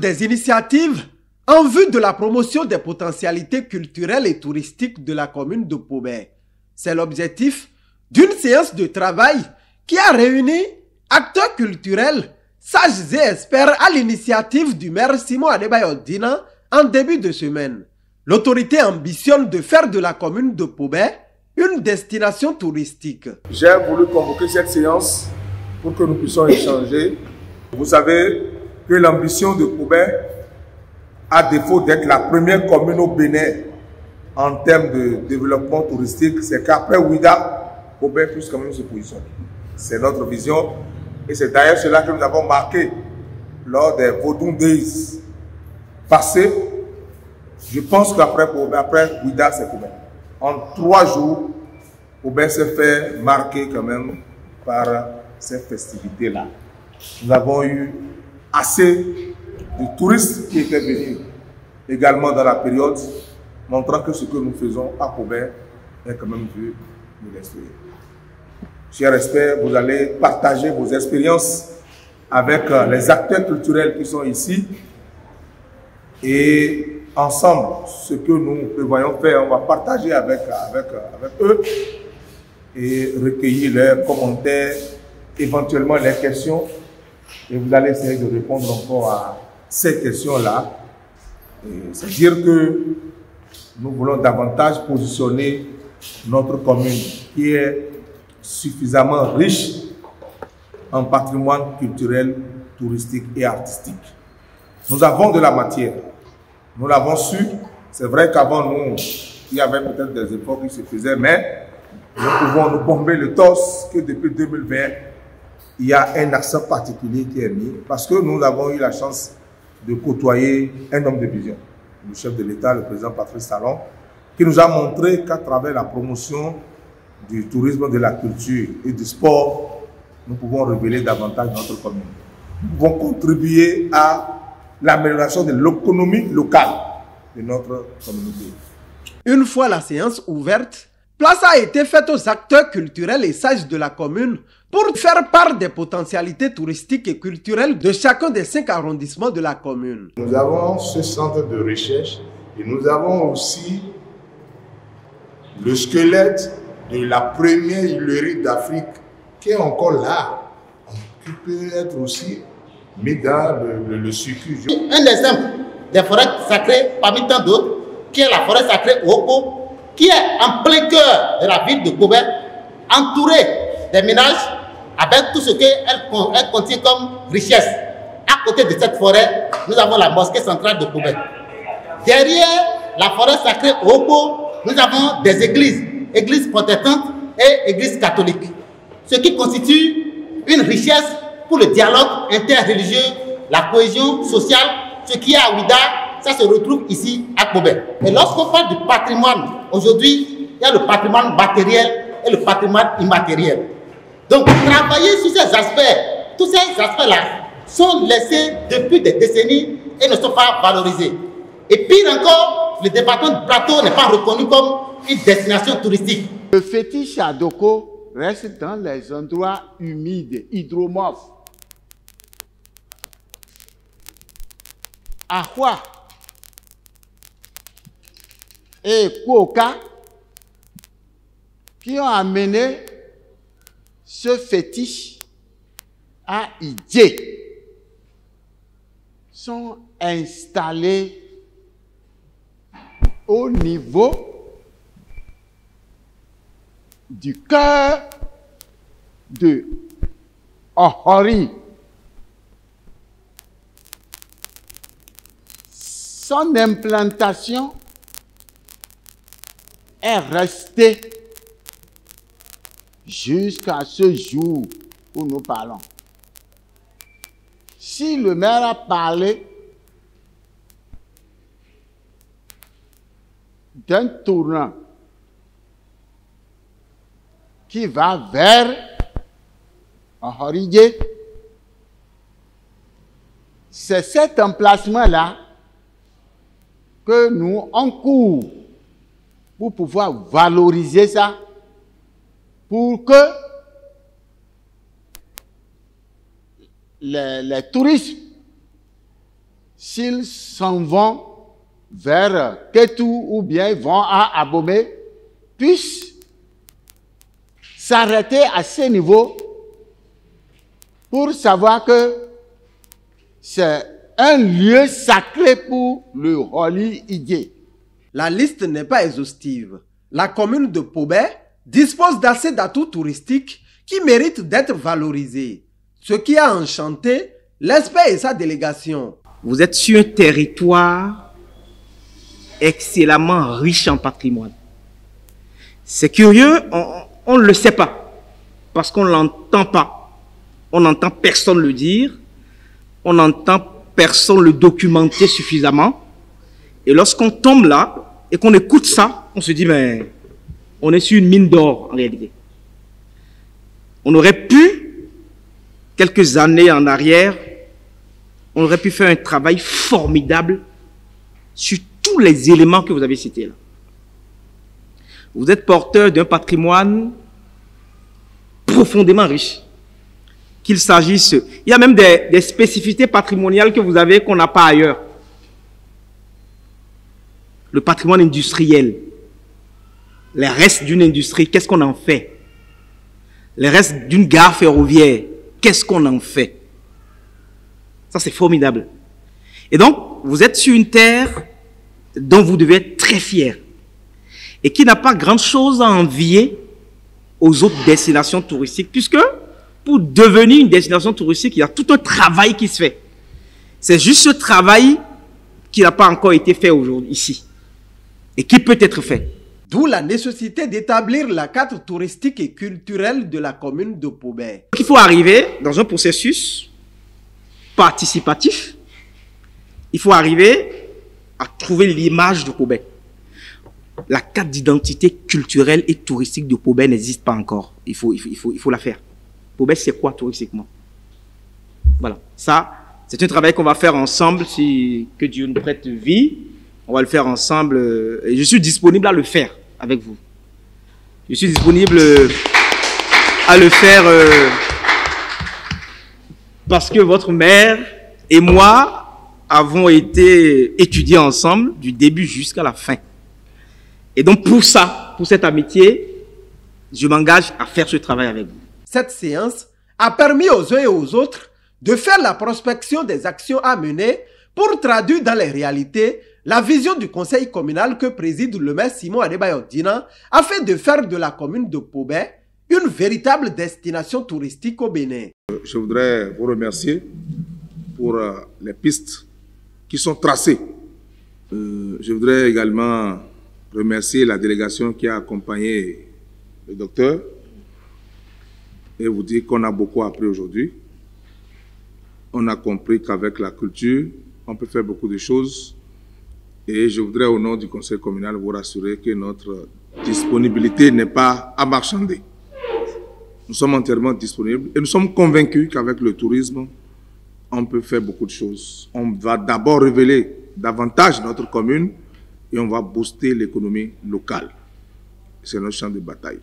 des initiatives en vue de la promotion des potentialités culturelles et touristiques de la commune de Pobert. C'est l'objectif d'une séance de travail qui a réuni acteurs culturels, sages et experts à l'initiative du maire Simon Adebayo Dina en début de semaine. L'autorité ambitionne de faire de la commune de Pobert une destination touristique. J'ai voulu convoquer cette séance pour que nous puissions échanger. Vous savez que l'ambition de Pobert, à défaut d'être la première commune au Bénin en termes de développement touristique, c'est qu'après Ouida, Pobert puisse quand même se positionner. C'est notre vision et c'est d'ailleurs cela que nous avons marqué lors des Vodou Days passés. Je pense qu'après Ouida, c'est Pobert. En 3 jours, Pobert s'est fait marquer quand même par ces festivités-là. Nous avons eu assez de touristes qui étaient venus également dans la période, montrant que ce que nous faisons à Pobert est quand même vu de l'extérieur. Chers experts, vous allez partager vos expériences avec les acteurs culturels qui sont ici et ensemble, ce que nous prévoyons faire, on va partager avec eux et recueillir leurs commentaires, éventuellement les questions. Et vous allez essayer de répondre encore à ces questions-là. C'est-à-dire que nous voulons davantage positionner notre commune qui est suffisamment riche en patrimoine culturel, touristique et artistique. Nous avons de la matière. Nous l'avons su. C'est vrai qu'avant nous, il y avait peut-être des efforts qui se faisaient, mais nous pouvons nous bomber le torse que depuis 2020, il y a un accent particulier qui est mis parce que nous avons eu la chance de côtoyer un homme de vision, le chef de l'État, le président Patrice Talon, qui nous a montré qu'à travers la promotion du tourisme, de la culture et du sport, nous pouvons révéler davantage notre commune. Nous pouvons contribuer à l'amélioration de l'économie locale de notre communauté. Une fois la séance ouverte, place a été faite aux acteurs culturels et sages de la commune pour faire part des potentialités touristiques et culturelles de chacun des 5 arrondissements de la commune. Nous avons ce centre de recherche et nous avons aussi le squelette de la première huilerie d'Afrique qui est encore là, qui peut être aussi mis dans le circuit. Un exemple des forêts sacrées parmi tant d'autres, qui est la forêt sacrée Oko, qui est en plein cœur de la ville de Pobert, entourée des ménages avec tout ce qu'elle contient comme richesse. À côté de cette forêt, nous avons la mosquée centrale de Pobert. Derrière la forêt sacrée Oko, nous avons des églises protestantes et églises catholiques, ce qui constitue une richesse pour le dialogue interreligieux, la cohésion sociale. Ce qui est à Ouida, ça se retrouve ici à Pobert. Et lorsqu'on parle du patrimoine, aujourd'hui, il y a le patrimoine matériel et le patrimoine immatériel. Donc, travailler sur ces aspects, tous ces aspects-là sont laissés depuis des décennies et ne sont pas valorisés. Et pire encore, le département du plateau n'est pas reconnu comme une destination touristique. Le fétiche à Doko reste dans les endroits humides, hydromorphes. Ahwa et Kouoka qui ont amené ce fétiche à Idjé sont installés au niveau du cœur de Ohori. Son implantation est restée jusqu'à ce jour où nous parlons. Si le maire a parlé d'un tournant qui va vers Ahoridje, c'est cet emplacement-là que nous en cours pour pouvoir valoriser ça, pour que les touristes s'ils s'en vont vers Kétou ou bien vont à Abomey, puissent s'arrêter à ce niveau pour savoir que c'est un lieu sacré pour le Holy Idié. La liste n'est pas exhaustive. La commune de Pobé dispose d'assez d'atouts touristiques qui méritent d'être valorisés, ce qui a enchanté l'expert et sa délégation. Vous êtes sur un territoire excellemment riche en patrimoine. C'est curieux, on ne le sait pas, parce qu'on ne l'entend pas. On n'entend personne le dire, on n'entend personne le documenter suffisamment. Et lorsqu'on tombe là et qu'on écoute ça, on se dit, mais on est sur une mine d'or en réalité. On aurait pu, quelques années en arrière, on aurait pu faire un travail formidable sur tous les éléments que vous avez cités là. Vous êtes porteur d'un patrimoine profondément riche. Qu'il s'agisse, il y a même des spécificités patrimoniales que vous avez qu'on n'a pas ailleurs. Le patrimoine industriel, les restes d'une industrie, qu'est-ce qu'on en fait? Les restes d'une gare ferroviaire, qu'est-ce qu'on en fait? Ça, c'est formidable. Et donc, vous êtes sur une terre dont vous devez être très fier et qui n'a pas grand-chose à envier aux autres destinations touristiques, puisque pour devenir une destination touristique, il y a tout un travail qui se fait. C'est juste ce travail qui n'a pas encore été fait aujourd'hui ici et qui peut être fait. D'où la nécessité d'établir la carte touristique et culturelle de la commune de Pobé. Il faut arriver dans un processus participatif. Il faut arriver à trouver l'image de Pobé. La carte d'identité culturelle et touristique de Pobé n'existe pas encore. Il faut la faire. Pobé, c'est quoi touristiquement? Voilà. Ça, c'est un travail qu'on va faire ensemble, si que Dieu nous prête vie. On va le faire ensemble. Et je suis disponible à le faire avec vous. Je suis disponible à le faire parce que votre mère et moi avons été étudiés ensemble du début jusqu'à la fin. Et donc pour ça, pour cette amitié, je m'engage à faire ce travail avec vous. Cette séance a permis aux uns et aux autres de faire la prospection des actions à mener pour traduire dans les réalités la vision du conseil communal que préside le maire Simon Adebayo Dina afin de faire de la commune de Pobé une véritable destination touristique au Bénin. Je voudrais vous remercier pour les pistes qui sont tracées. Je voudrais également remercier la délégation qui a accompagné le docteur et vous dire qu'on a beaucoup appris aujourd'hui. On a compris qu'avec la culture, on peut faire beaucoup de choses. Et je voudrais, au nom du conseil communal, vous rassurer que notre disponibilité n'est pas à marchander. Nous sommes entièrement disponibles et nous sommes convaincus qu'avec le tourisme, on peut faire beaucoup de choses. On va d'abord révéler davantage notre commune et on va booster l'économie locale. C'est notre champ de bataille.